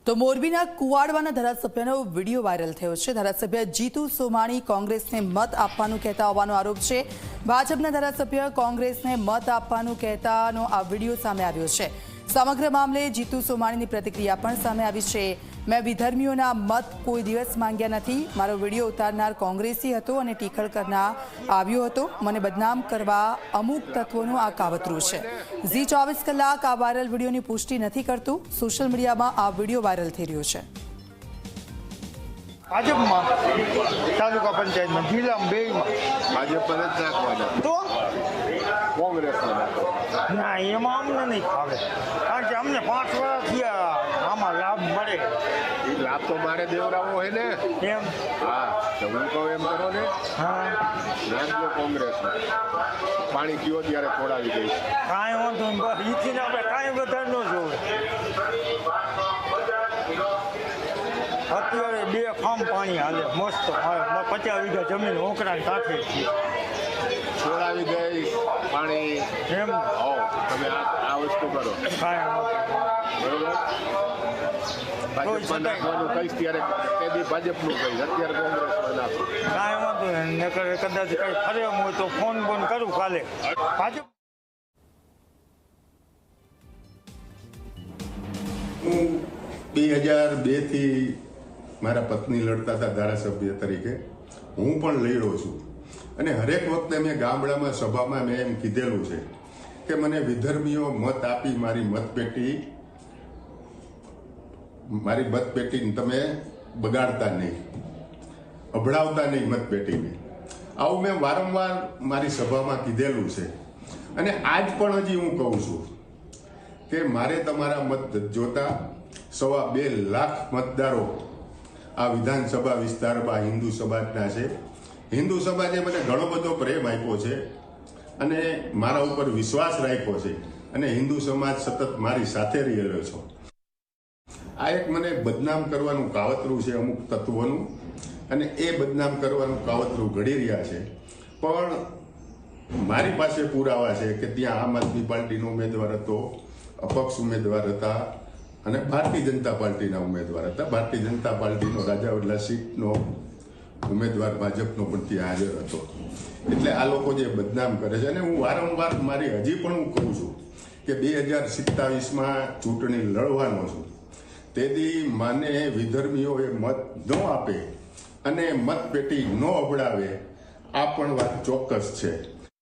તો મોરબીના કુવાડવાના ધારાસભ્યનો video viral થયો છે। ધારાસભ્ય જીતુ સોમાણી કોંગ્રેસને મત આપવાનું કહેતા હોવાનો આરોપ છે। ભાજપના ધારાસભ્ય કોંગ્રેસને મત આપવાનું કહેતાનો આ વિડીયો સામે આવ્યો છે। સમગ્ર મામલે જીતુ સોમાણીની પ્રતિક્રિયા પણ સામે આવી છે। મેં વિધર્મીઓના મત કોઈ દિવસ માંગ્યા નથી। મારો વિડીયો ઉતારનાર કોંગ્રેસી હતો અને ટીખળ કરનાર આવ્યો હતો। મને બદનામ કરવા અમુક તત્વોનું આ કાવતરું છે। ઝી 24 કલાક આ વાયરલ વિડીયોની પુષ્ટિ નથી કરતું। સોશિયલ મીડિયામાં આ વિડીયો વાયરલ થઈ રહ્યો છે। ભાજપમાં તાલુકા પંચાયતમાં જિલ્લામાં બેમાં ભાજપ પર જ નાખવાના તો કોંગ્રેસમાં નાખો ના એમાં અમને નહીં ફાવે, કારણ કે અમને 5 વર્ષ થયા આમાં લાભ મળે। એ લાભ તો મારે દેવરાવો હોય ને। એમ હા તો હું કહું એમ કરો ને। હા નાખજો કોંગ્રેસમાં પાણી પીવો ત્યારે ખોડાવી દઈશ। કાંઈ વાંધો નહીં, બસ ઈથી આપણે કાંઈ વધારે ન જોવે। અત્યારે 2 ફાર્મ પાણી હાલે મસ્ત, 50 વીઘા જમીન ઓકરાને કાંઠે છે। ખોડાવી દઈશ પાણી એમ હો તમે આ વસ્તુ કરો કાંઈ બરોબર। ભાજપમાં નાખવાનું કહીશ ત્યારે તે બી ભાજપનું કહીશ, અત્યારે કોંગ્રેસમાં નાખો। કાંઈ વાંધો નહીં, નકર કદાચ કંઈ ફરે એમ હોય તો ફોન બોન કરું કાલે। ભાજપ હું 2002 થી મારા પત્ની લડતા હતા ધારાસભ્ય તરીકે, હું પણ લડ્યો છું અને હરેક વખતે મેં ગામડામાં સભામાં મેં એમ કીધેલું છે કે મને વિધર્મીઓ મત આપી મારી મતપેટીને તમે બગાડતા નહીં, અભડાવતા નહીં મતપેટીને। આવું મેં વારંવાર મારી સભામાં કીધેલું છે અને આજ પણ હજી હું કહું છું કે મારે તમારા મત જોતા 2.25 લાખ મતદારો આ વિધાનસભા વિસ્તારમાં હિન્દુ સમાજના છે। હિન્દુ સમાજે મને ઘણો બધો પ્રેમ આપ્યો છે અને મારા ઉપર વિશ્વાસ રાખ્યો છે અને હિન્દુ સમાજ સતત મારી સાથે રહેલો છે। આ એક મને બદનામ કરવાનું કાવતરું છે અમુક તત્વોનું અને એ બદનામ કરવાનું કાવતરું ઘડી રહ્યા છે, પણ મારી પાસે પુરાવા છે કે ત્યાં આમ આદમી પાર્ટીનો ઉમેદવાર હતો, અપક્ષ ઉમેદવાર હતા અને ભારતીય જનતા પાર્ટીના ઉમેદવાર હતા। ભારતીય જનતા પાર્ટીનો રાજાવડલા સીટનો ઉમેદવાર ભાજપનો પણ ત્યાં હાજર હતો। એટલે આ લોકો જે બદનામ કરે છે અને હું વારંવાર હજી પણ હું કહું છું કે 2027માં ચૂંટણી લડવાનો છું, તેથી મને વિધર્મીઓએ મત ન આપે અને મતપેટી ન અબડાવે આ પણ વાત ચોક્કસ છે।